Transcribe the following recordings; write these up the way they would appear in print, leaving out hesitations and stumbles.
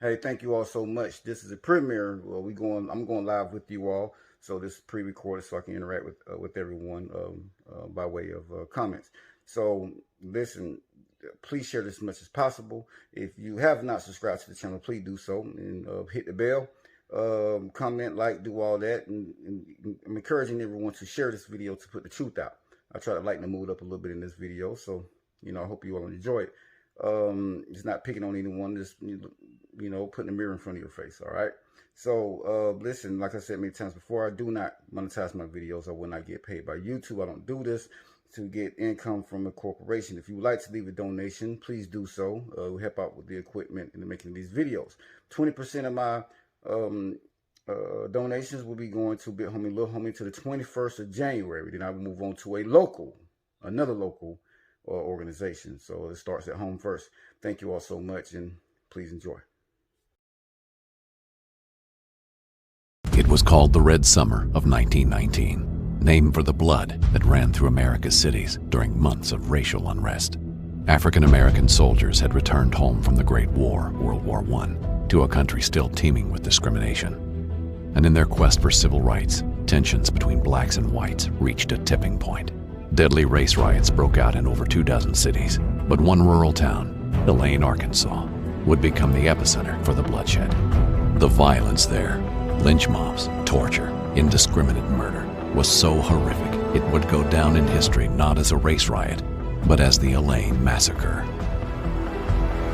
Hey, thank you all so much. This is a premiere. Well, I'm going live with you all, so this is pre-recorded, so I can interact with everyone by way of comments. So, listen, please share this as much as possible. If you have not subscribed to the channel, please do so and hit the bell. Comment, like, do all that, and I'm encouraging everyone to share this video to put the truth out. I try to lighten the mood up a little bit in this video, so I hope you all enjoy it. It's not picking on anyone, just putting a mirror in front of your face. All right, so listen, like I said many times before, I do not monetize my videos. I will not get paid by YouTube. I don't do this to get income from a corporation. If you would like to leave a donation, please do so. We'll help out with the equipment and the making of these videos. 20% of my donations will be going to Big Homie, Little Homie to the 21st of January. Then I will move on to another local organization. So it starts at home first. Thank you all so much, and please enjoy. It was called the Red Summer of 1919, named for the blood that ran through America's cities during months of racial unrest. African-American soldiers had returned home from the Great War, World War I, to a country still teeming with discrimination. And in their quest for civil rights, tensions between blacks and whites reached a tipping point. Deadly race riots broke out in over 24 cities, but one rural town, Elaine, Arkansas, would become the epicenter for the bloodshed. The violence there, lynch mobs, torture, indiscriminate murder, was so horrific it would go down in history not as a race riot, but as the Elaine Massacre.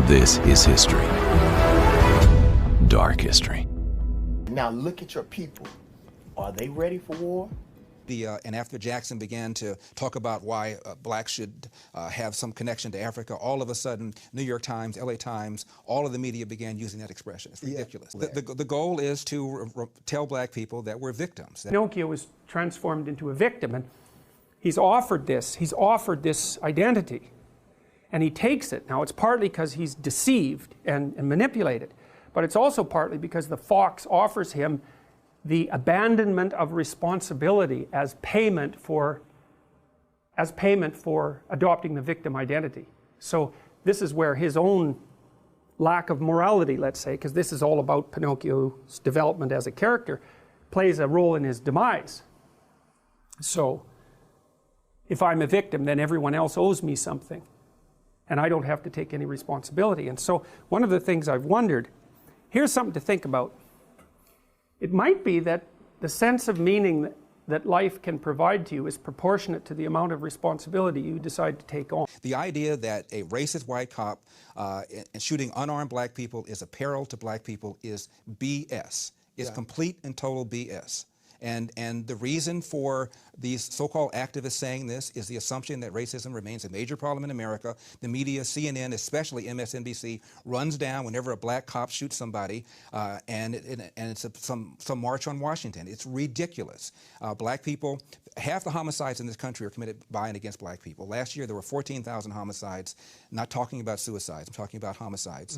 This is history. Dark history. Now look at your people. Are they ready for war? And after Jackson began to talk about why blacks should have some connection to Africa, all of a sudden, New York Times, LA Times, all of the media began using that expression. It's ridiculous. Yeah. The goal is to tell black people that we're victims. Pinocchio was transformed into a victim, and he's offered this identity, and he takes it. Now, it's partly because he's deceived and manipulated, but it's also partly because the fox offers him the abandonment of responsibility as payment for adopting the victim identity. So this is where his own lack of morality, let's say, because this is all about Pinocchio's development as a character, plays a role in his demise. So if I'm a victim, then everyone else owes me something, and I don't have to take any responsibility. And so one of the things I've wondered, here's something to think about. It might be that the sense of meaning that life can provide to you is proportionate to the amount of responsibility you decide to take on. The idea that a racist white cop shooting unarmed black people is a peril to black people is BS. It's complete and total BS. And the reason for these so-called activists saying this is the assumption that racism remains a major problem in America. The media, CNN, especially MSNBC, runs down whenever a black cop shoots somebody, and it's some march on Washington. It's ridiculous. Black people, half the homicides in this country are committed by and against black people. Last year there were 14,000 homicides, not talking about suicides, I'm talking about homicides.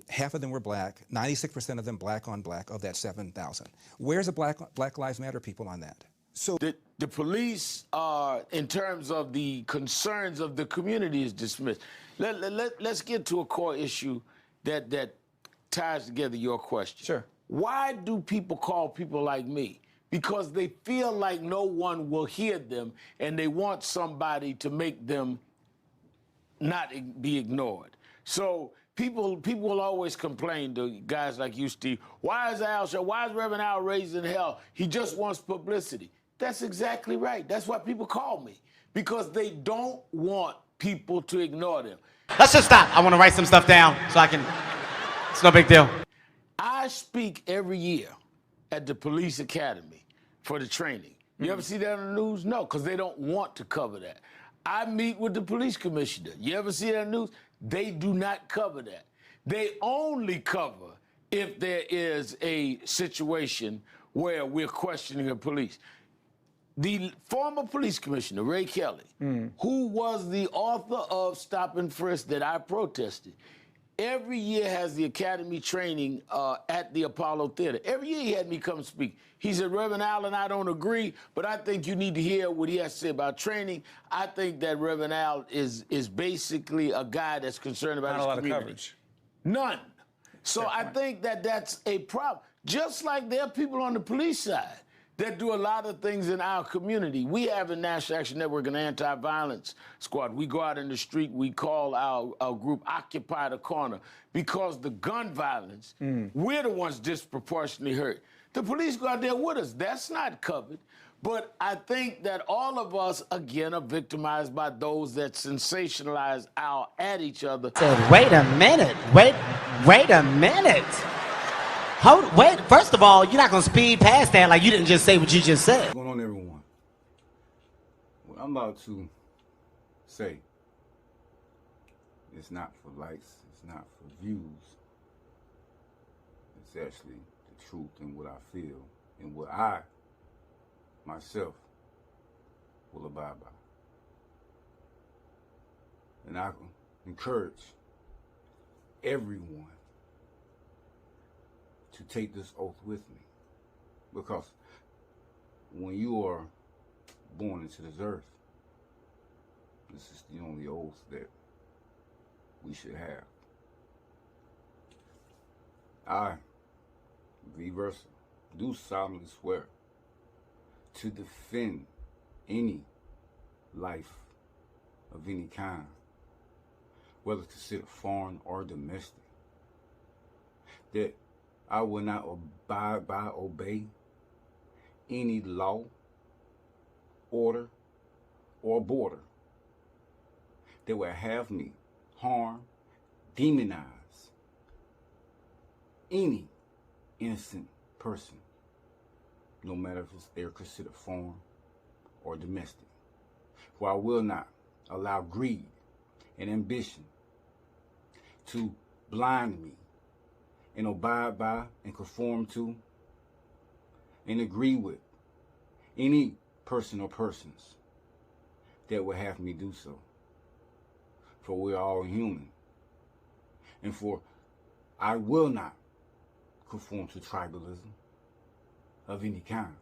Half of them were black, 96% of them black on black of that 7,000. Where's the Black Lives Matter people on that? So the police are, in terms of the concerns of the community, is dismissed. Let's get to a core issue that ties together your question. Sure. Why do people call people like me? Because they feel like no one will hear them, and they want somebody to make them not be ignored. So people will always complain to guys like you, Steve. Why is Reverend Al raised in hell? He just wants publicity. That's exactly right. That's why people call me, because they don't want people to ignore them. Let's just stop. I want to write some stuff down so I can, it's no big deal. I speak every year at the police academy for the training. You ever see that on the news? No, because they don't want to cover that. I meet with the police commissioner. You ever see that on the news? They do not cover that. They only cover if there is a situation where we're questioning the police. The former police commissioner, Ray Kelly, who was the author of Stop and Frisk that I protested, every year has the academy training at the Apollo Theater. Every year he had me come speak. He said, Reverend Al and I don't agree, but I think you need to hear what he has to say about training. I think that Reverend Al is basically a guy that's concerned about his community. Not a lot of coverage. None. So I think that that's a problem. Just like there are people on the police side that do a lot of things in our community. We have a National Action Network and Anti-Violence Squad. We go out in the street, we call our group Occupy the Corner, because the gun violence, we're the ones disproportionately hurt. The police go out there with us. That's not covered. But I think that all of us, again, are victimized by those that sensationalize at each other. Said, wait a minute. Wait a minute. Wait, first of all, you're not going to speed past that like you didn't just say what you just said. What's going on, everyone? What I'm about to say, it's not for likes, it's not for views. It's actually the truth and what I feel and what I, myself, will abide by. And I encourage everyone to take this oath with me, because when you are born into this earth, this is the only oath that we should have. I, V. Versa, do solemnly swear to defend any life of any kind, whether considered foreign or domestic, that I will not obey any law, order, or border that will have me harm, demonize any innocent person, no matter if they're considered foreign or domestic. For I will not allow greed and ambition to blind me and abide by and conform to and agree with any person or persons that would have me do so. For we're all human. And for I will not conform to tribalism of any kind.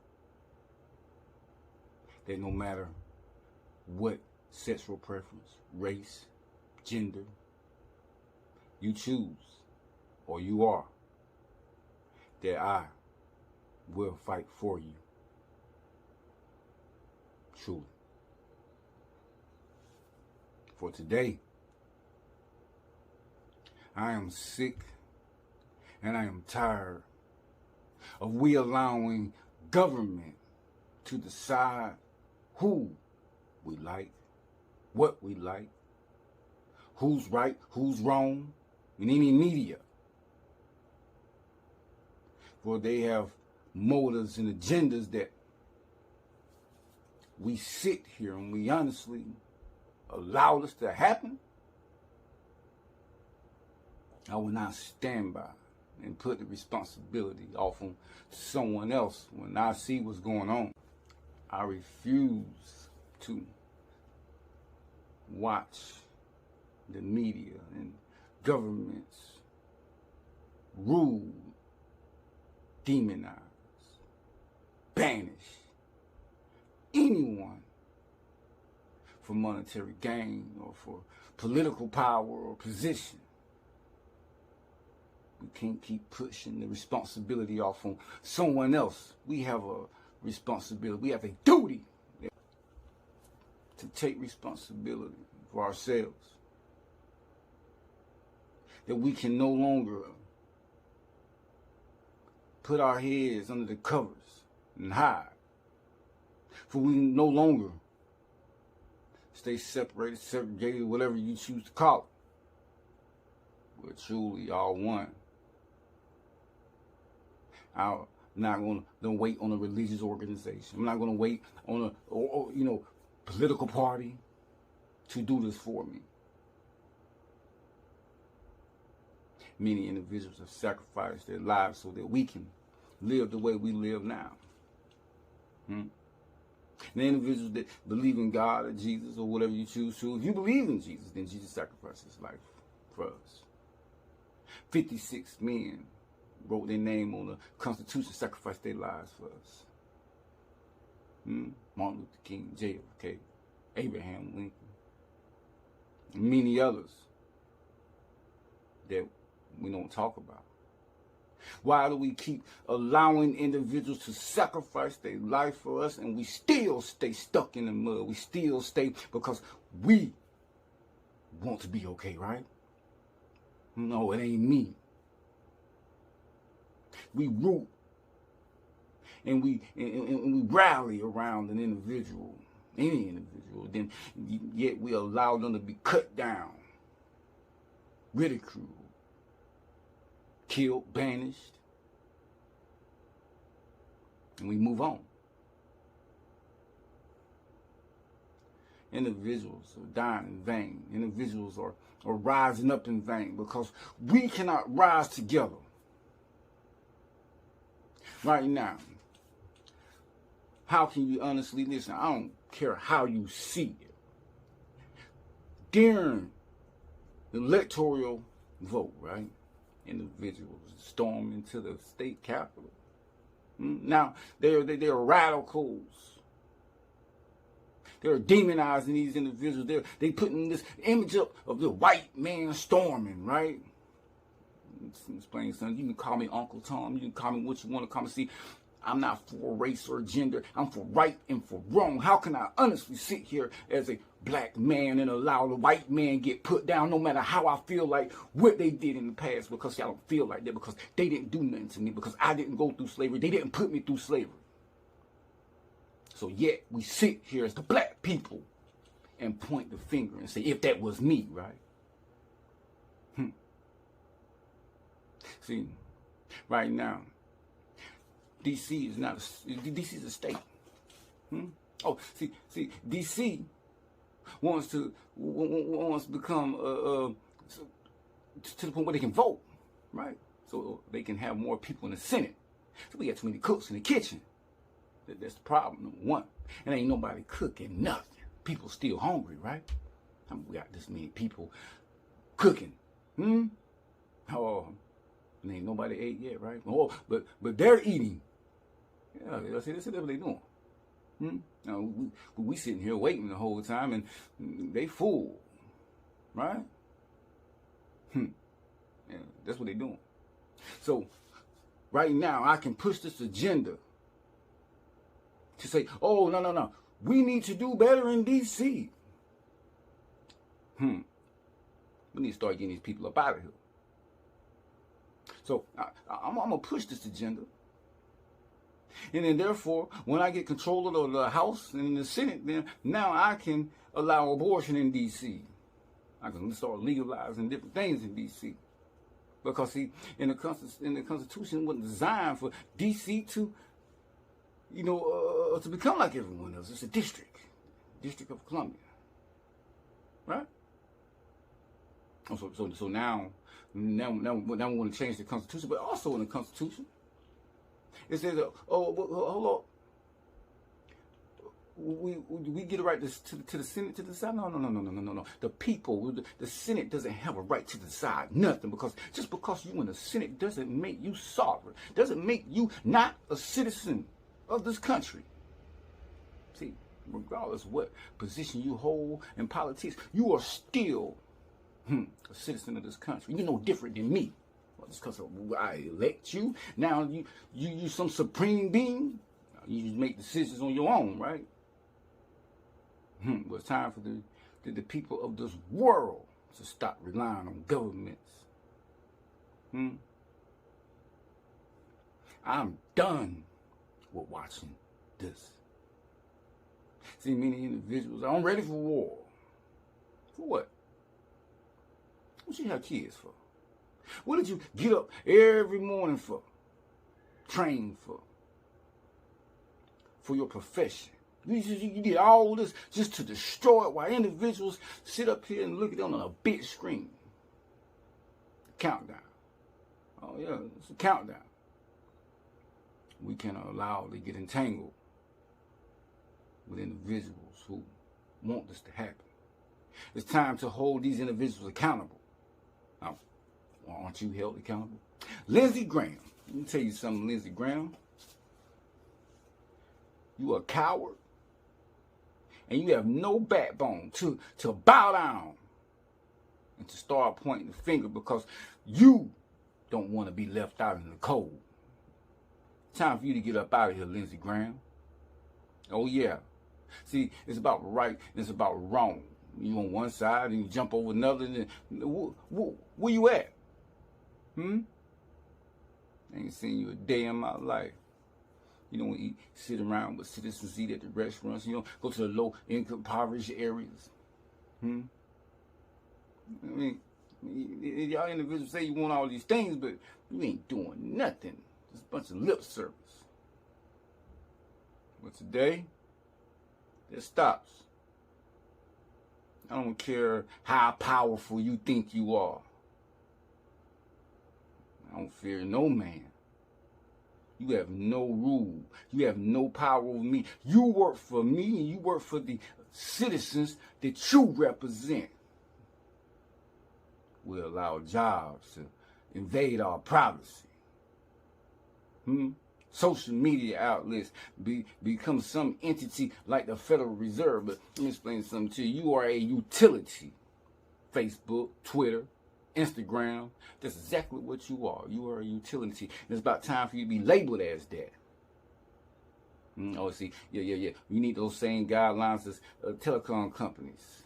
That no matter what sexual preference, race, gender you choose or you are, that I will fight for you. Truly. For today, I am sick and I am tired of we allowing government to decide who we like, what we like, who's right, who's wrong, in any media. For they have motives and agendas that we sit here and we honestly allow this to happen. I will not stand by and put the responsibility off on someone else when I see what's going on. I refuse to watch the media and governments rule, demonize, banish anyone for monetary gain or for political power or position. We can't keep pushing the responsibility off on someone else. We have a responsibility, we have a duty to take responsibility for ourselves. That we can no longer put our heads under the covers and hide. For we no longer stay separated, segregated, whatever you choose to call it. We're truly all one. I'm not going to wait on a religious organization. I'm not going to wait on a political party to do this for me. Many individuals have sacrificed their lives so that we can live the way we live now. The individuals that believe in God or Jesus or whatever you choose to, if you believe in Jesus, then Jesus sacrificed his life for us. 56 men wrote their name on the Constitution, sacrificed their lives for us. Martin Luther King, JFK, Abraham Lincoln, and many others that we don't talk about. Why do we keep allowing individuals to sacrifice their life for us and we still stay stuck in the mud? We still stay because we want to be okay, right? No, it ain't me. We root and we rally around an individual, any individual, then yet we allow them to be cut down, ridiculed, killed, banished, and we move on. Individuals are dying in vain. Individuals are rising up in vain because we cannot rise together. Right now, how can you honestly listen? I don't care how you see it. During the electoral vote, right? Individuals storm into the state capitol. Now, they're radicals. They're demonizing these individuals. They putting this image up of the white man storming, right? Explain something. You can call me Uncle Tom. You can call me what you want to call me. See, I'm not for race or gender. I'm for right and for wrong. How can I honestly sit here as a black man and allow the white man get put down no matter how I feel like what they did in the past? Because I don't feel like that, because they didn't do nothing to me, because I didn't go through slavery. They didn't put me through slavery. So yet we sit here as the black people and point the finger and say, if that was me, right? See, right now, DC is not DC is a state. Oh, see, DC wants to become to the point where they can vote, right? So they can have more people in the Senate. So we got too many cooks in the kitchen. That's the problem, number one. And ain't nobody cooking nothing. People still hungry, right? I mean, we got this many people cooking. Oh, and ain't nobody ate yet, right? Oh, but they're eating. Yeah, see, that's what they doing. Now, we sitting here waiting the whole time, and they full, right? Yeah, that's what they doing. So, right now, I can push this agenda to say, oh, no, we need to do better in D.C. We need to start getting these people up out of here. So I'm going to push this agenda. And then therefore, when I get control of the House and the Senate, then now I can allow abortion in D.C. I can start legalizing different things in D.C. Because, see, in the Constitution, it wasn't designed for D.C. to, to become like everyone else. It's a District of Columbia. Right? So now we want to change the Constitution, but also in the Constitution, it says, hold up, we get a right to the Senate to decide? No. The people, the Senate doesn't have a right to decide nothing, because just because you in the Senate doesn't make you sovereign, doesn't make you not a citizen of this country. See, regardless of what position you hold in politics, you are still a citizen of this country. You're no different than me. Well, just because I elect you, now you some supreme being. You make decisions on your own, right? But it's time for the people of this world to stop relying on governments. I'm done with watching this. See, many individuals, I'm ready for war. For what? What you have kids for? What did you get up every morning for? Train for? For your profession. You did all this just to destroy it, while individuals sit up here and look at it on a big screen. Countdown. Oh yeah, it's a countdown. We cannot allow to get entangled with individuals who want this to happen. It's time to hold these individuals accountable. Now, aren't you held accountable? Lindsey Graham. Let me tell you something, Lindsey Graham. You a coward. And you have no backbone to bow down and to start pointing the finger, because you don't want to be left out in the cold. Time for you to get up out of here, Lindsey Graham. Oh yeah. See, it's about right and it's about wrong. You on one side and you jump over another. And where you at? I ain't seen you a day in my life. You don't sit around with citizens, eat at the restaurants. You don't go to the low-income, impoverished areas. I mean, y'all individuals say you want all these things, but you ain't doing nothing. Just a bunch of lip service. But today, it stops. I don't care how powerful you think you are. I don't fear no man. You have no rule. You have no power over me. You work for me and you work for the citizens that you represent. We allow jobs to invade our privacy. Social media outlets become some entity like the Federal Reserve. But let me explain something to you. You are a utility. Facebook, Twitter, Instagram. That's exactly what you are. You are a utility. And it's about time for you to be labeled as that. Oh, see, yeah. You need those same guidelines as telecom companies.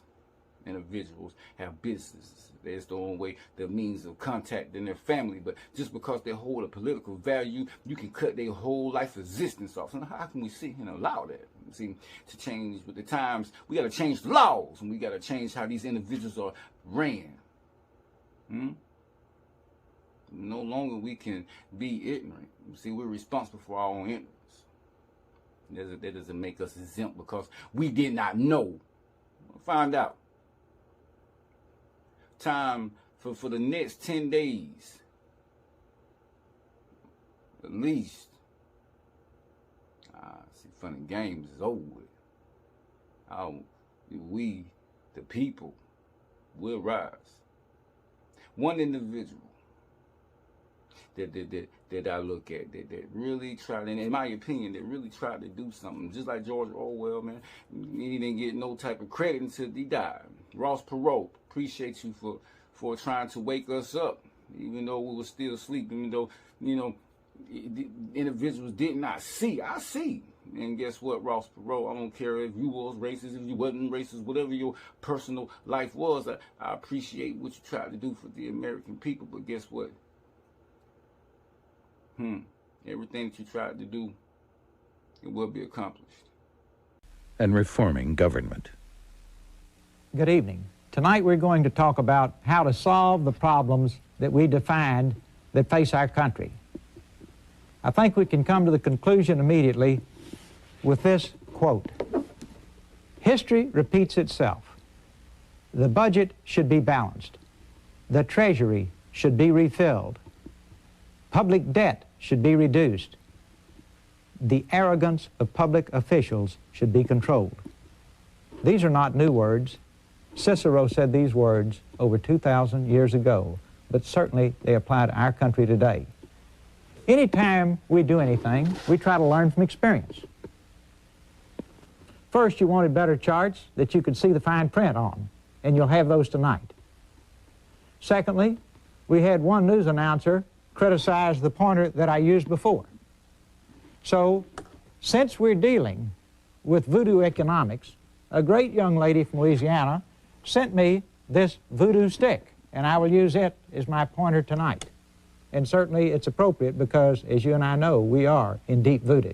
Individuals have businesses. That's the only way, the means of contacting their family. But just because they hold a political value, you can cut their whole life existence off. So how can we sit and allow that? See, to change with the times, we got to change the laws, and we got to change how these individuals are ran. No longer we can be ignorant. See, we're responsible for our own ignorance. That doesn't make us exempt because we did not know. We'll find out. Time for the next 10 days, at least. See, fun and games is over with. We, the people, will rise. One individual that I look at that really tried, and in my opinion, that really tried to do something, just like George Orwell, man. He didn't get no type of credit until he died. Ross Perot, appreciate you for trying to wake us up, even though we were still asleep, even though, individuals did not see. I see. And guess what, Ross Perot? I don't care if you was racist, if you wasn't racist, whatever your personal life was. I appreciate what you tried to do for the American people, but guess what? Everything that you tried to do, it will be accomplished. And reforming government. Good evening. Tonight we're going to talk about how to solve the problems that we defined that face our country. I think we can come to the conclusion immediately with this quote. History repeats itself. The budget should be balanced. The treasury should be refilled. Public debt should be reduced. The arrogance of public officials should be controlled. These are not new words. Cicero said these words over 2,000 years ago, but certainly they apply to our country today. Anytime we do anything, we try to learn from experience. First, you wanted better charts that you could see the fine print on, and you'll have those tonight. Secondly, we had one news announcer criticize the pointer that I used before. So, since we're dealing with voodoo economics, a great young lady from Louisiana sent me this voodoo stick, and I will use it as my pointer tonight. And certainly it's appropriate because, as you and I know, we are in deep voodoo.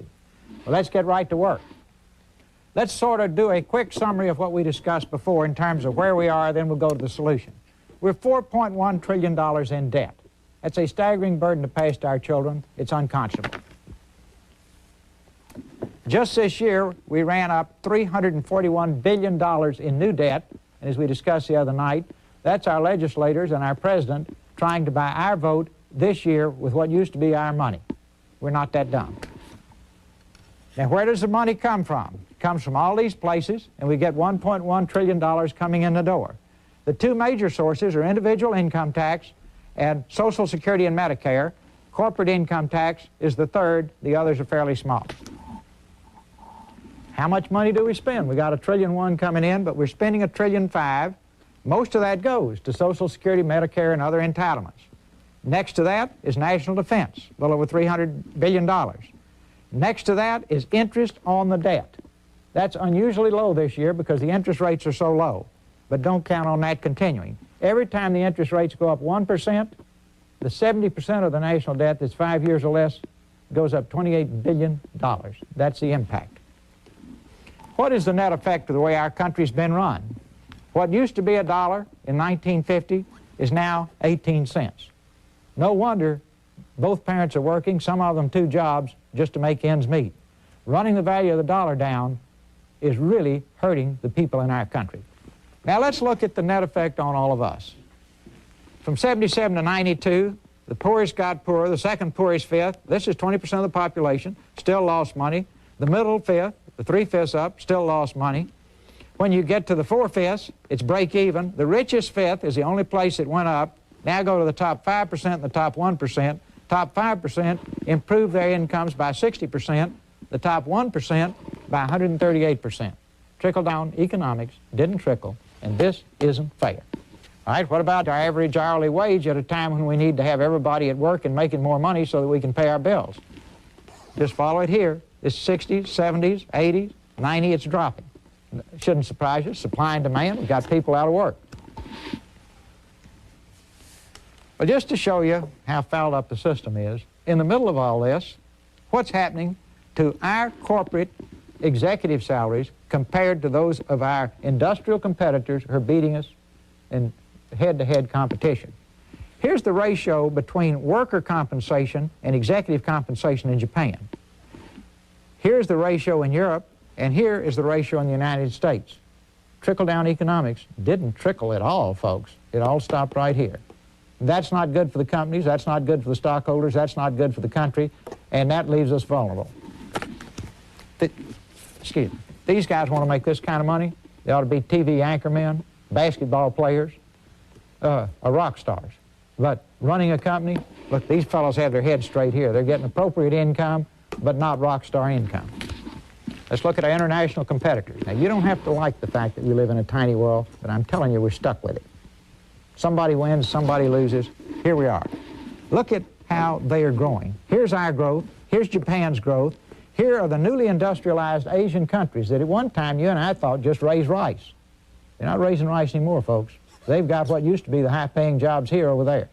Well, let's get right to work. Let's sort of do a quick summary of what we discussed before in terms of where we are, then we'll go to the solution. We're $4.1 trillion in debt. That's a staggering burden to pass to our children. It's unconscionable. Just this year, we ran up $341 billion in new debt, and as we discussed the other night, that's our legislators and our president trying to buy our vote this year with what used to be our money. We're not that dumb. Now, where does the money come from? It comes from all these places, and we get $1.1 trillion coming in the door. The two major sources are individual income tax and Social Security and Medicare. Corporate income tax is the third. The others are fairly small. How much money do we spend? We got $1.1 trillion coming in, but we're spending $1.5 trillion. Most of that goes to Social Security, Medicare, and other entitlements. Next to that is national defense, a little over $300 billion. Next to that is interest on the debt. That's unusually low this year because the interest rates are so low, but don't count on that continuing. Every time the interest rates go up 1%, the 70% of the national debt that's 5 years or less goes up $28 billion. That's the impact. What is the net effect of the way our country's been run? What used to be $1 in 1950 is now 18 cents. No wonder both parents are working, some of them 2 jobs, just to make ends meet. Running the value of the dollar down is really hurting the people in our country. Now let's look at the net effect on all of us. From 77 to 92, the poorest got poorer, the second poorest fifth, this is 20% of the population, still lost money. The middle fifth, the 3/5 up, still lost money. When you get to the 4/5, it's break even. The richest fifth is the only place it went up. Now go to the top 5% and the top 1%. Top 5% improved their incomes by 60%. The top 1% by 138%. Trickle-down economics didn't trickle, and this isn't fair. All right, what about our average hourly wage at a time when we need to have everybody at work and making more money so that we can pay our bills? Just follow it here. It's 60s, 70s, 80s, 90, it's dropping. It shouldn't surprise you. Supply and demand, we've got people out of work. Well, just to show you how fouled up the system is, in the middle of all this, what's happening to our corporate executive salaries compared to those of our industrial competitors who are beating us in head-to-head competition. Here's the ratio between worker compensation and executive compensation in Japan. Here's the ratio in Europe, and here is the ratio in the United States. Trickle-down economics didn't trickle at all, folks. It all stopped right here. That's not good for the companies, that's not good for the stockholders, that's not good for the country, and that leaves us vulnerable. Excuse me. These guys want to make this kind of money. They ought to be TV anchormen, basketball players, or rock stars. But running a company, look, these fellows have their heads straight here. They're getting appropriate income, but not rock star income. Let's look at our international competitors. Now, you don't have to like the fact that we live in a tiny world, but I'm telling you, we're stuck with it. Somebody wins, somebody loses. Here we are. Look at how they are growing. Here's our growth. Here's Japan's growth. Here are the newly industrialized Asian countries that at one time you and I thought just raised rice. They're not raising rice anymore, folks. They've got what used to be the high-paying jobs here over there.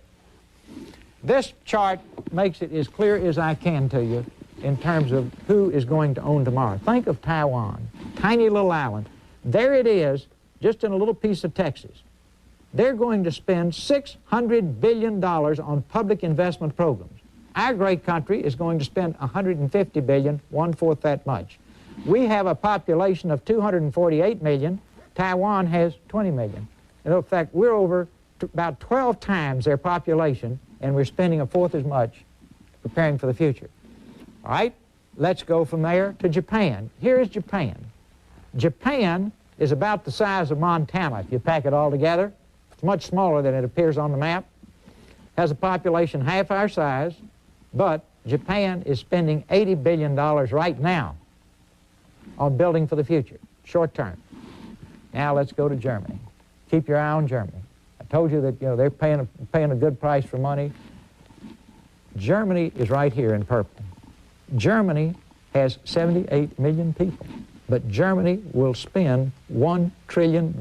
This chart makes it as clear as I can to you in terms of who is going to own tomorrow. Think of Taiwan, tiny little island. There it is, just in a little piece of Texas. They're going to spend $600 billion on public investment programs. Our great country is going to spend $150 billion, 1/4 that much. We have a population of 248 million. Taiwan has 20 million. In fact, we're over about 12 times their population, and we're spending 1/4 as much preparing for the future. All right, let's go from there to Japan. Here is Japan. Japan is about the size of Montana if you pack it all together. It's much smaller than it appears on the map. Has a population half our size, but Japan is spending $80 billion right now on building for the future, short term. Now let's go to Germany. Keep your eye on Germany. I told you that they're paying a good price for money. Germany is right here in purple. Germany has 78 million people, but Germany will spend $1 trillion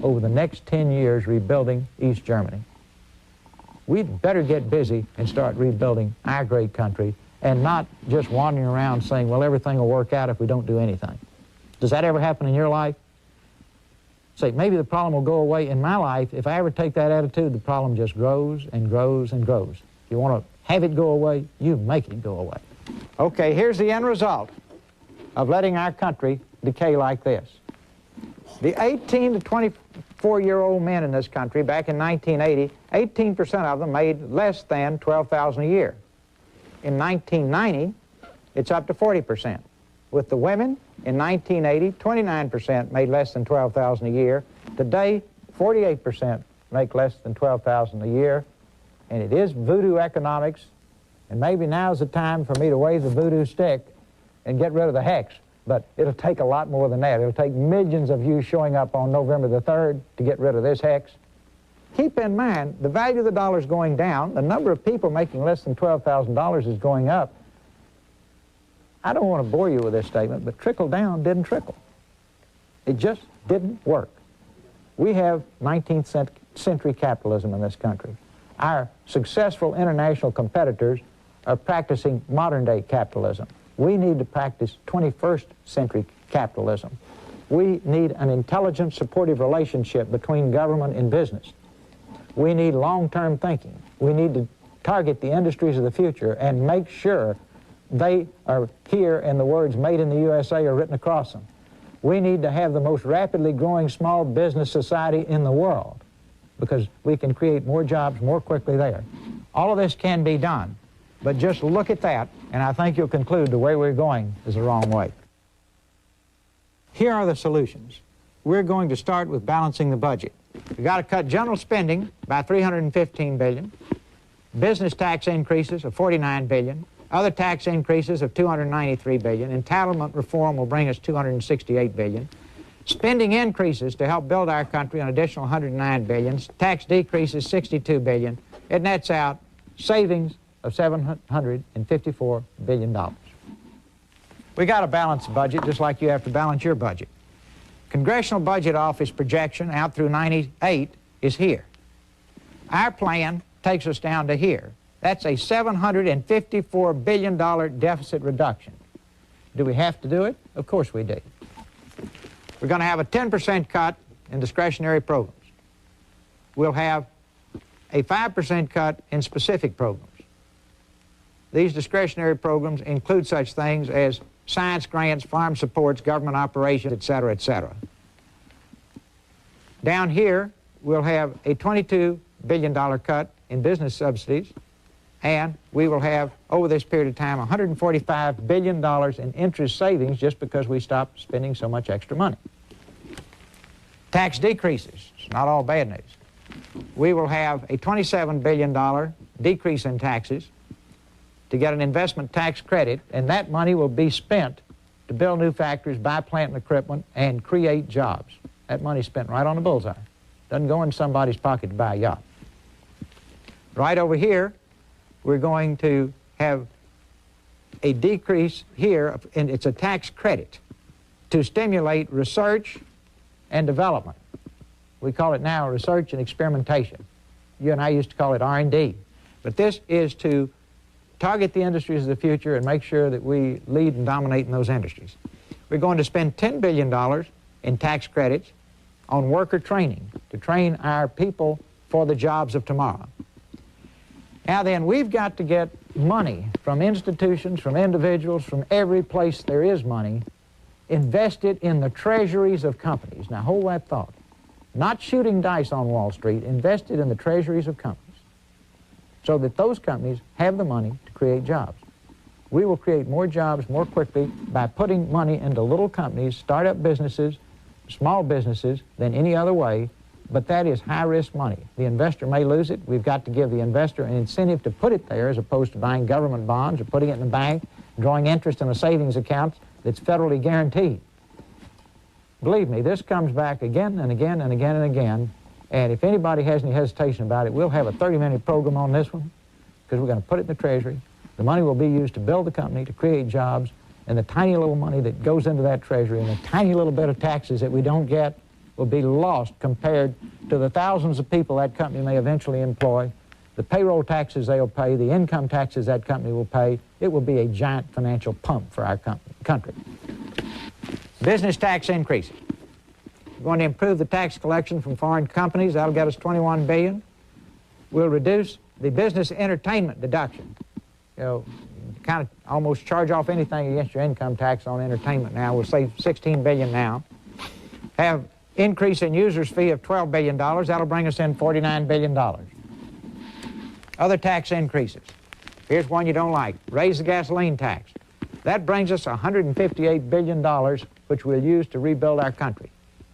over the next 10 years rebuilding East Germany. We'd better get busy and start rebuilding our great country and not just wandering around saying, well, everything will work out if we don't do anything. Does that ever happen in your life? Say, maybe the problem will go away. In my life, if I ever take that attitude, the problem just grows and grows and grows. If you want to have it go away, you make it go away. Okay, here's the end result of letting our country decay like this. The 18 to 24-year-old men in this country back in 1980, 18% of them made less than $12,000 a year. In 1990, it's up to 40%. With the women, in 1980, 29% made less than $12,000 a year. Today, 48% make less than $12,000 a year. And it is voodoo economics. And maybe now's the time for me to wave the voodoo stick and get rid of the hex. But it'll take a lot more than that. It'll take millions of you showing up on November the 3rd to get rid of this hex. keep in mind, the value of the dollar is going down. The number of people making less than $12,000 is going up. I don't want to bore you with this statement, but trickle down didn't trickle. It just didn't work. We have 19th century capitalism in this country. Our successful international competitors are practicing modern-day capitalism. We need to practice 21st century capitalism. We need an intelligent, supportive relationship between government and business. We need long-term thinking. We need to target the industries of the future and make sure they are here and the words "Made in the USA" are written across them. We need to have the most rapidly growing small business society in the world because we can create more jobs more quickly there. All of this can be done, but just look at that, and I think you'll conclude the way we're going is the wrong way. Here are the solutions. We're going to start with balancing the budget. We've got to cut general spending by $315 billion, business tax increases of $49 billion, other tax increases of $293 billion, entitlement reform will bring us $268 billion, spending increases to help build our country an additional $109 billion, tax decreases $62 billion, it nets out savings of $754 billion. We got to balance the budget just like you have to balance your budget. Congressional Budget Office projection out through '98 is here. Our plan takes us down to here. That's a $754 billion deficit reduction. Do we have to do it? Of course we do. We're going to have a 10% cut in discretionary programs. We'll have a 5% cut in specific programs. These discretionary programs include such things as science grants, farm supports, government operations, et cetera, et cetera. Down here, we'll have a $22 billion cut in business subsidies, and we will have, over this period of time, $145 billion in interest savings just because we stopped spending so much extra money. Tax decreases, it's not all bad news. We will have a $27 billion decrease in taxes to get an investment tax credit, and that money will be spent to build new factories, buy plant and equipment, and create jobs. That money's spent right on the bullseye. Doesn't go in somebody's pocket to buy a yacht. Right over here, we're going to have a decrease here, and it's a tax credit to stimulate research and development. We call it now research and experimentation. You and I used to call it R&D. But this is to target the industries of the future and make sure that we lead and dominate in those industries. We're going to spend $10 billion in tax credits on worker training to train our people for the jobs of tomorrow. Now then, we've got to get money from institutions, from individuals, from every place there is money, invested in the treasuries of companies. Now hold that thought. Not shooting dice on Wall Street, invested in the treasuries of companies so that those companies have the money to create jobs. We will create more jobs more quickly by putting money into little companies, startup businesses, small businesses than any other way, but that is high-risk money. The investor may lose it. We've got to give the investor an incentive to put it there as opposed to buying government bonds or putting it in the bank, drawing interest in a savings account that's federally guaranteed. Believe me, this comes back again and again and again and again, and if anybody has any hesitation about it, we'll have a 30-minute program on this one because we're going to put it in the Treasury. The money will be used to build the company, to create jobs, and the tiny little money that goes into that Treasury and the tiny little bit of taxes that we don't get will be lost compared to the thousands of people that company may eventually employ, the payroll taxes they'll pay, the income taxes that company will pay. It will be a giant financial pump for our country. Business tax increases. We're going to improve the tax collection from foreign companies. That'll get us $21 billion. We'll reduce the business entertainment deduction. You know, kind of almost charge off anything against your income tax on entertainment now. We'll save $16 billion now. Have increase in user's fee of $12 billion. That'll bring us in $49 billion. Other tax increases. Here's one you don't like. Raise the gasoline tax. That brings us $158 billion, which we'll use to rebuild our country.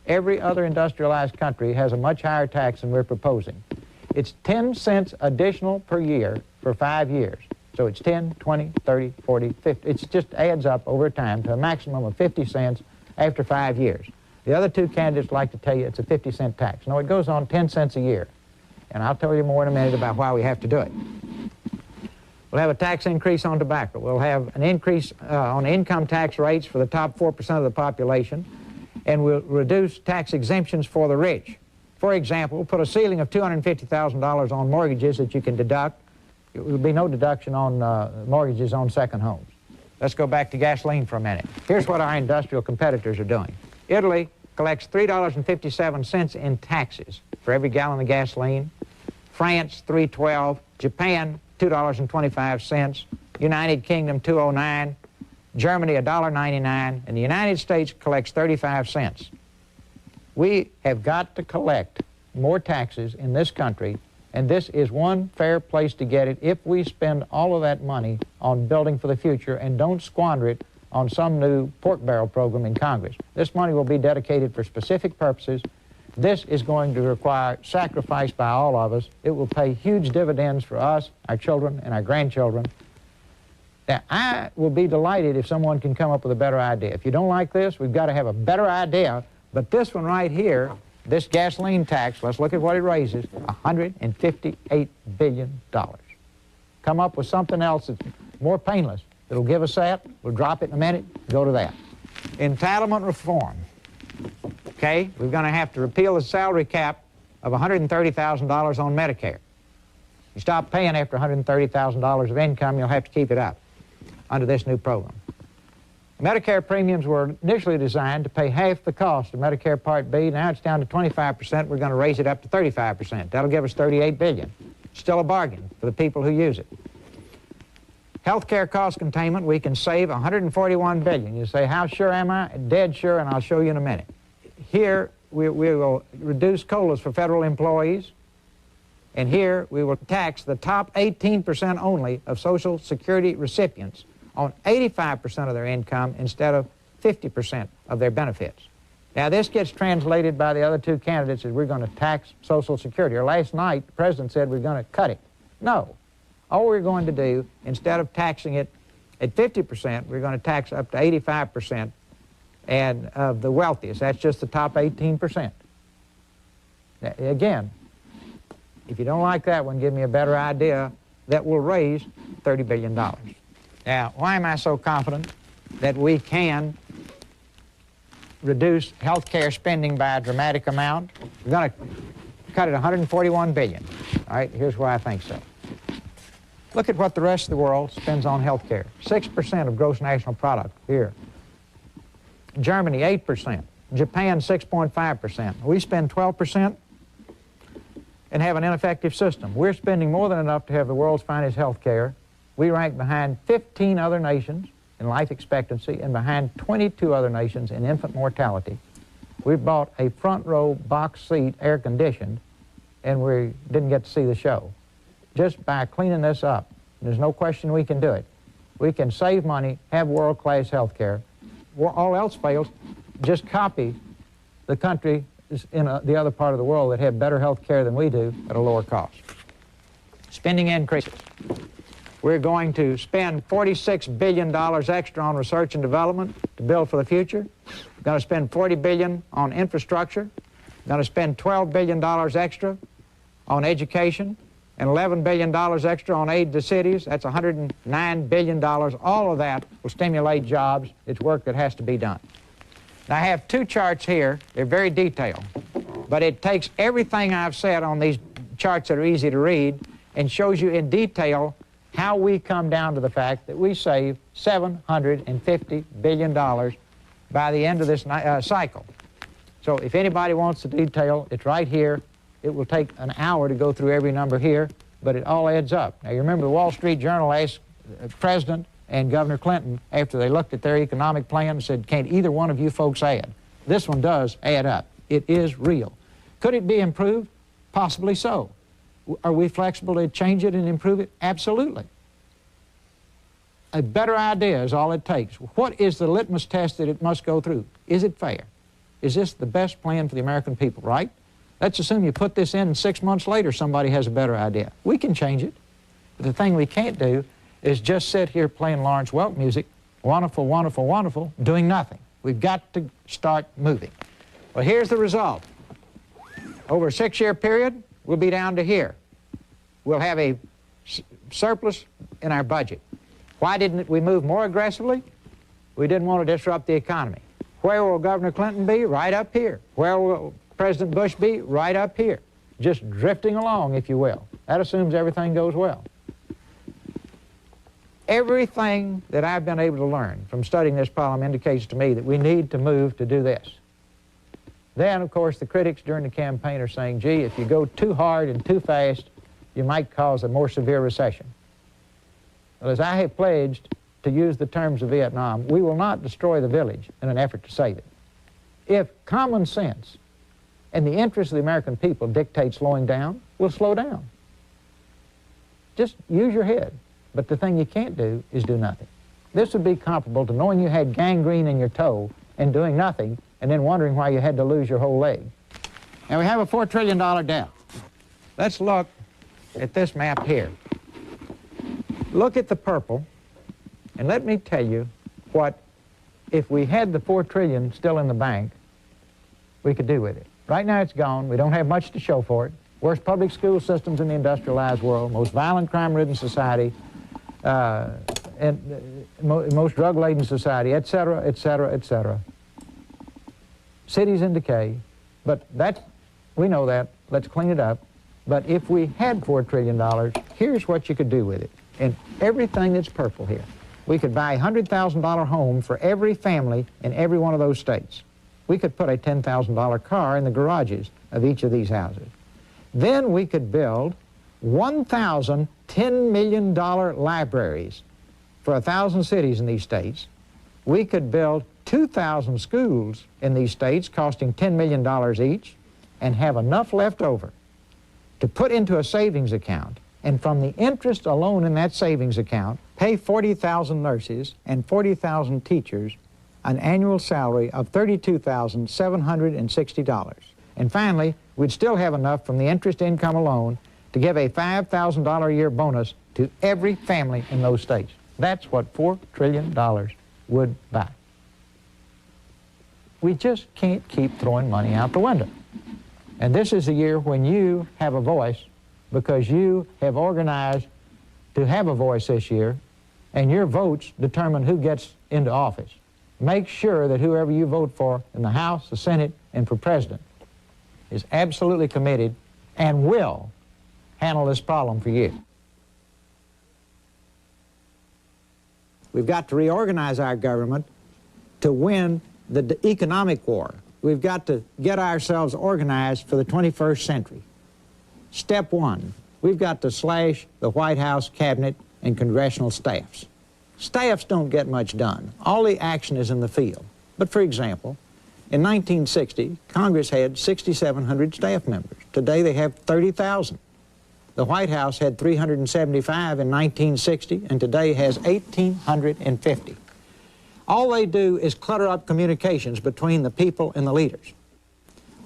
Every other industrialized country has a much higher tax than we're proposing. It's 10 cents additional per year for 5 years. So it's 10, 20, 30, 40, 50. It just adds up over time to a maximum of 50 cents after 5 years. The other two candidates like to tell you it's a 50-cent tax. No, it goes on 10 cents a year. and I'll tell you more in a minute about why we have to do it. We'll have a tax increase on tobacco. We'll have an increase on income tax rates for the top 4% of the population, and we'll reduce tax exemptions for the rich. For example, we'll put a ceiling of $250,000 on mortgages that you can deduct. There will be no deduction on mortgages on second homes. Let's go back to gasoline for a minute. Here's what our industrial competitors are doing. Italy collects $3.57 in taxes for every gallon of gasoline. France, $3.12. Japan, $2.25. United Kingdom, $2.09. Germany, $1.99. And the United States collects 35 cents. We have got to collect more taxes in this country, and this is one fair place to get it if we spend all of that money on building for the future and don't squander it on some new pork barrel program in Congress. This money will be dedicated for specific purposes. This is going to require sacrifice by all of us. It will pay huge dividends for us, our children, and our grandchildren. Now, I will be delighted if someone can come up with a better idea. If you don't like this, we've got to have a better idea. But this one right here, this gasoline tax, let's look at what it raises, $158 billion. Come up with something else that's more painless. It'll give us that. We'll drop it in a minute, go to that. Entitlement reform. Okay, we're going to have to repeal the salary cap of $130,000 on Medicare. You stop paying after $130,000 of income, you'll have to keep it up under this new program. Medicare premiums were initially designed to pay half the cost of Medicare Part B. Now it's down to 25%. We're going to raise it up to 35%. That'll give us $38 billion. Still a bargain for the people who use it. Healthcare cost containment, we can save $141 billion. You say, how sure am I? Dead sure, and I'll show you in a minute. Here, we will reduce COLAs for federal employees, and here we will tax the top 18% only of Social Security recipients on 85% of their income instead of 50% of their benefits. Now, this gets translated by the other two candidates as we're going to tax Social Security. Or last night, the president said we're going to cut it. No. All we're going to do, instead of taxing it at 50%, we're going to tax up to 85% and of the wealthiest. That's just the top 18%. Now, again, if you don't like that one, give me a better idea that will raise $30 billion. Now, why am I so confident that we can reduce health care spending by a dramatic amount? We're going to cut it $141 billion. All right, here's why I think so. Look at what the rest of the world spends on health care. 6% of gross national product here. Germany, 8%. Japan, 6.5%. We spend 12% and have an ineffective system. We're spending more than enough to have the world's finest health care. We rank behind 15 other nations in life expectancy and behind 22 other nations in infant mortality. We bought a front row box seat, air conditioned, and we didn't get to see the show. Just by cleaning this up, there's no question we can do it. We can save money, have world-class health care. All else fails, just copy the country in the other part of the world that have better health care than we do at a lower cost. Spending increases. We're going to spend $46 billion extra on research and development to build for the future. We're going to spend $40 billion on infrastructure. We're going to spend $12 billion extra on education and $11 billion extra on aid to cities. That's $109 billion. All of that will stimulate jobs. It's work that has to be done. Now, I have two charts here. They're very detailed, but it takes everything I've said on these charts that are easy to read and shows you in detail how we come down to the fact that we save $750 billion by the end of this cycle. So if anybody wants the detail, it's right here. It will take an hour to go through every number here, but it all adds up. Now, you remember the Wall Street Journal asked the President and Governor Clinton, after they looked at their economic plan, and said, can't either one of you folks add? This one does add up. It is real. Could it be improved? Possibly so. Are we flexible to change it and improve it? Absolutely. A better idea is all it takes. What is the litmus test that it must go through? Is it fair? Is this the best plan for the American people, right? Let's assume you put this in and 6 months later somebody has a better idea. We can change it. But the thing we can't do is just sit here playing Lawrence Welk music, wonderful, wonderful, wonderful, doing nothing. We've got to start moving. Well, here's the result. Over a 6-year period, we'll be down to here. We'll have a surplus in our budget. Why didn't we move more aggressively? We didn't want to disrupt the economy. Where will Governor Clinton be? Right up here. Where will President Bush be? Right up here. Just drifting along, if you will. That assumes everything goes well. Everything that I've been able to learn from studying this problem indicates to me that we need to move to do this. Then, of course, the critics during the campaign are saying, gee, if you go too hard and too fast, you might cause a more severe recession. Well, as I have pledged to use the terms of Vietnam, we will not destroy the village in an effort to save it. If common sense and the interests of the American people dictate slowing down, we'll slow down. Just use your head. But the thing you can't do is do nothing. This would be comparable to knowing you had gangrene in your toe and doing nothing and then wondering why you had to lose your whole leg. Now we have a $4 trillion debt. Let's look at this map here. Look at the purple, and let me tell you what, if we had the $4 trillion still in the bank, we could do with it. Right now it's gone. We don't have much to show for it. Worst public school systems in the industrialized world, most violent crime-ridden society, and most drug-laden society, et cetera, et cetera, et cetera. Cities in decay, but we know that. Let's clean it up. But if we had $4 trillion, here's what you could do with it. And everything that's purple here. We could buy a $100,000 home for every family in every one of those states. We could put a $10,000 car in the garages of each of these houses. Then we could build 1,000 $10 million libraries for 1,000 cities in these states. We could build 2,000 schools in these states costing $10 million each and have enough left over to put into a savings account, and from the interest alone in that savings account, pay 40,000 nurses and 40,000 teachers an annual salary of $32,760. And finally, we'd still have enough from the interest income alone to give a $5,000 a year bonus to every family in those states. That's what $4 trillion would buy. We just can't keep throwing money out the window. And this is the year when you have a voice, because you have organized to have a voice this year, and your votes determine who gets into office. Make sure that whoever you vote for in the House, the Senate, and for President is absolutely committed and will handle this problem for you. We've got to reorganize our government to win the economic war. We've got to get ourselves organized for the 21st century. Step one, we've got to slash the White House, cabinet, and congressional staffs. Staffs don't get much done. All the action is in the field. But for example, in 1960, Congress had 6,700 staff members. Today they have 30,000. The White House had 375 in 1960, and today has 1,850. All they do is clutter up communications between the people and the leaders.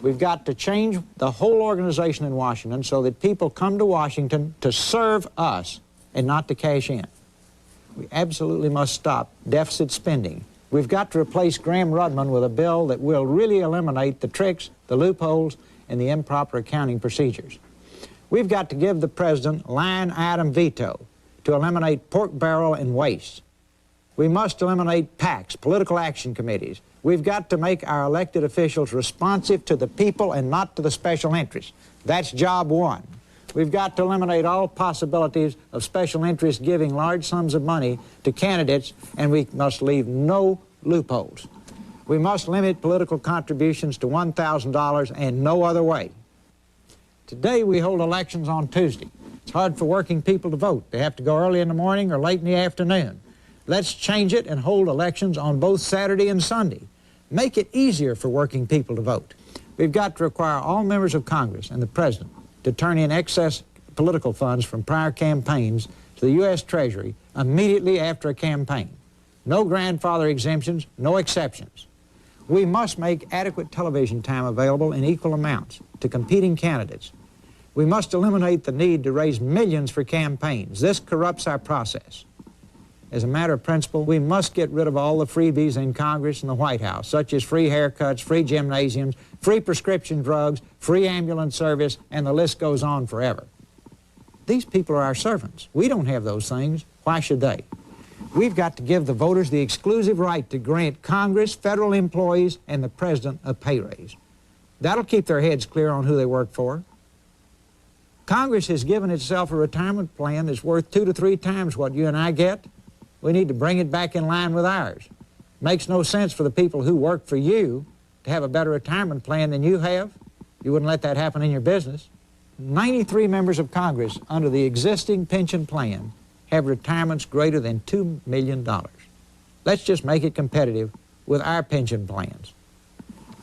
We've got to change the whole organization in Washington so that people come to Washington to serve us and not to cash in. We absolutely must stop deficit spending. We've got to replace Graham-Rudman with a bill that will really eliminate the tricks, the loopholes, and the improper accounting procedures. We've got to give the president line-item veto to eliminate pork barrel and waste. We must eliminate PACs, political action committees. We've got to make our elected officials responsive to the people and not to the special interests. That's job one. We've got to eliminate all possibilities of special interests giving large sums of money to candidates, and we must leave no loopholes. We must limit political contributions to $1,000 and no other way. Today we hold elections on Tuesday. It's hard for working people to vote. They have to go early in the morning or late in the afternoon. Let's change it and hold elections on both Saturday and Sunday. Make it easier for working people to vote. We've got to require all members of Congress and the President to turn in excess political funds from prior campaigns to the U.S. Treasury immediately after a campaign. No grandfather exemptions, no exceptions. We must make adequate television time available in equal amounts to competing candidates. We must eliminate the need to raise millions for campaigns. This corrupts our process. As a matter of principle, we must get rid of all the freebies in Congress and the White House, such as free haircuts, free gymnasiums, free prescription drugs, free ambulance service, and the list goes on forever. These people are our servants. We don't have those things. Why should they? We've got to give the voters the exclusive right to grant Congress, federal employees, and the President a pay raise. That'll keep their heads clear on who they work for. Congress has given itself a retirement plan that's worth 2 to 3 times what you and I get. We need to bring it back in line with ours. Makes no sense for the people who work for you to have a better retirement plan than you have. You wouldn't let that happen in your business. 93 members of Congress under the existing pension plan have retirements greater than $2 million. Let's just make it competitive with our pension plans.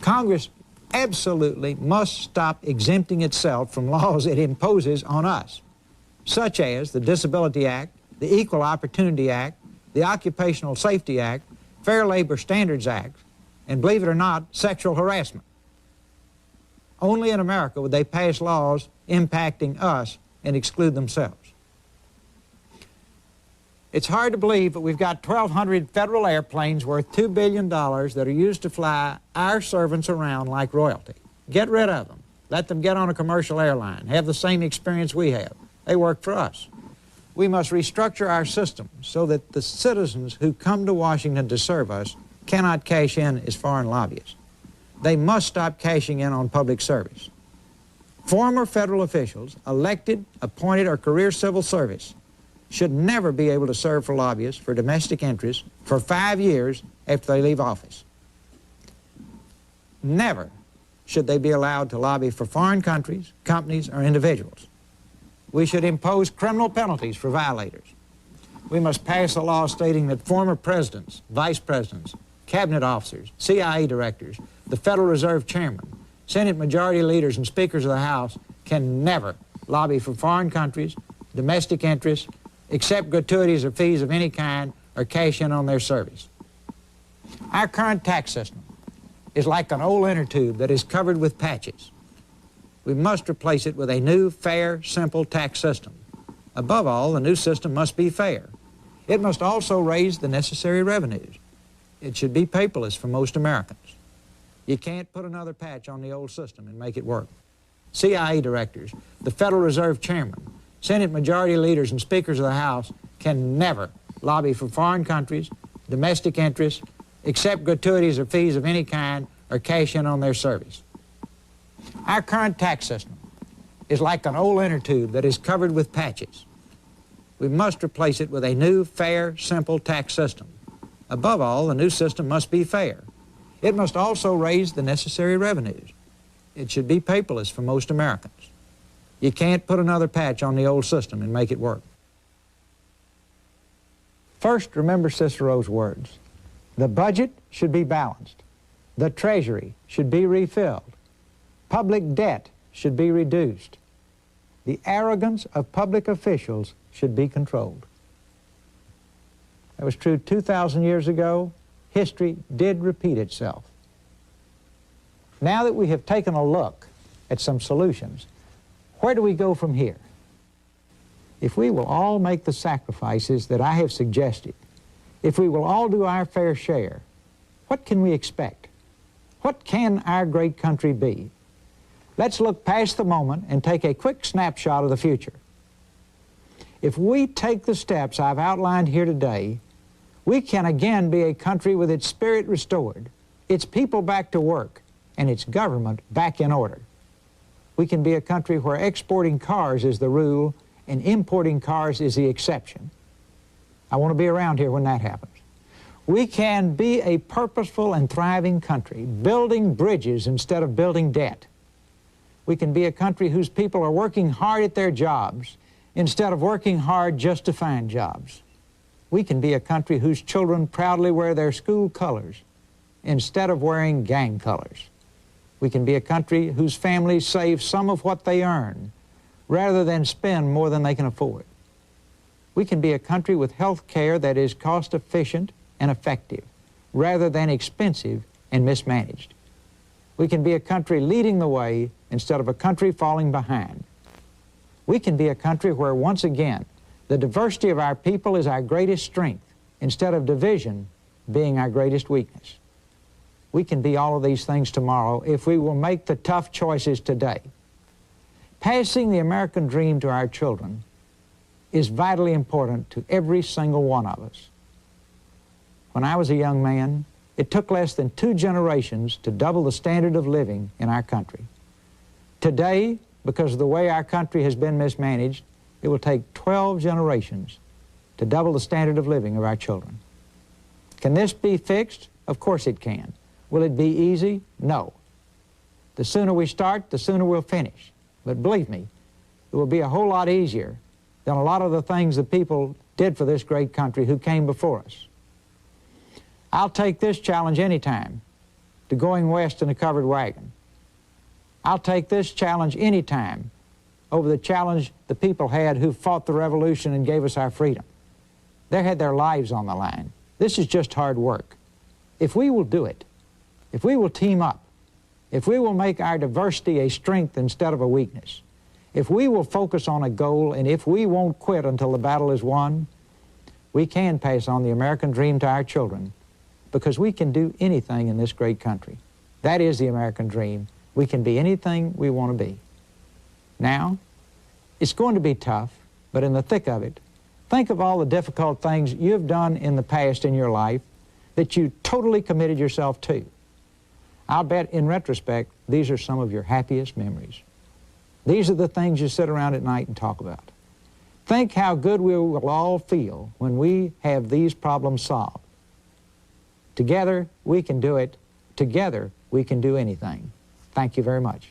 Congress absolutely must stop exempting itself from laws it imposes on us, such as the Disability Act, the Equal Opportunity Act, the Occupational Safety Act, Fair Labor Standards Act, and believe it or not, sexual harassment. Only in America would they pass laws impacting us and exclude themselves. It's hard to believe, but we've got 1,200 federal airplanes worth $2 billion that are used to fly our servants around like royalty. Get rid of them. Let them get on a commercial airline, have the same experience we have. They work for us. We must restructure our system so that the citizens who come to Washington to serve us cannot cash in as foreign lobbyists. They must stop cashing in on public service. Former federal officials, elected, appointed, or career civil service, should never be able to serve for lobbyists for domestic interests for 5 years after they leave office. Never should they be allowed to lobby for foreign countries, companies, or individuals. We should impose criminal penalties for violators. We must pass a law stating that former presidents, vice presidents, cabinet officers, CIA directors, the Federal Reserve chairman, Senate majority leaders, and speakers of the House can never lobby for foreign countries, domestic interests, accept gratuities or fees of any kind, or cash in on their service. Our current tax system is like an old inner tube that is covered with patches. We must replace it with a new, fair, simple tax system. Above all, the new system must be fair. It must also raise the necessary revenues. It should be paperless for most Americans. You can't put another patch on the old system and make it work. CIA directors, the Federal Reserve chairman, Senate majority leaders, and speakers of the House can never lobby for foreign countries, domestic interests, accept gratuities or fees of any kind, or cash in on their service. Our current tax system is like an old inner tube that is covered with patches. We must replace it with a new, fair, simple tax system. Above all, the new system must be fair. It must also raise the necessary revenues. It should be paperless for most Americans. You can't put another patch on the old system and make it work. First, remember Cicero's words. The budget should be balanced. The treasury should be refilled. Public debt should be reduced. The arrogance of public officials should be controlled. That was true 2,000 years ago. History did repeat itself. Now that we have taken a look at some solutions, where do we go from here? If we will all make the sacrifices that I have suggested, if we will all do our fair share, what can we expect? What can our great country be? Let's look past the moment and take a quick snapshot of the future. If we take the steps I've outlined here today, we can again be a country with its spirit restored, its people back to work, and its government back in order. We can be a country where exporting cars is the rule and importing cars is the exception. I want to be around here when that happens. We can be a purposeful and thriving country, building bridges instead of building debt. We can be a country whose people are working hard at their jobs instead of working hard just to find jobs. We can be a country whose children proudly wear their school colors instead of wearing gang colors. We can be a country whose families save some of what they earn rather than spend more than they can afford. We can be a country with health care that is cost-efficient and effective rather than expensive and mismanaged. We can be a country leading the way instead of a country falling behind. We can be a country where, once again, the diversity of our people is our greatest strength instead of division being our greatest weakness. We can be all of these things tomorrow if we will make the tough choices today. Passing the American dream to our children is vitally important to every single one of us. When I was a young man, it took less than 2 generations to double the standard of living in our country. Today, because of the way our country has been mismanaged, it will take 12 generations to double the standard of living of our children. Can this be fixed? Of course it can. Will it be easy? No. The sooner we start, the sooner we'll finish. But believe me, it will be a whole lot easier than a lot of the things the people did for this great country who came before us. I'll take this challenge anytime to going west in a covered wagon. I'll take this challenge anytime over the challenge the people had who fought the revolution and gave us our freedom. They had their lives on the line. This is just hard work. If we will do it, if we will team up, if we will make our diversity a strength instead of a weakness, if we will focus on a goal, and if we won't quit until the battle is won, we can pass on the American dream to our children, because we can do anything in this great country. That is the American dream. We can be anything we want to be. Now, it's going to be tough, but in the thick of it, think of all the difficult things you've done in the past in your life that you totally committed yourself to. I'll bet, in retrospect, these are some of your happiest memories. These are the things you sit around at night and talk about. Think how good we will all feel when we have these problems solved. Together, we can do it. Together, we can do anything. Thank you very much.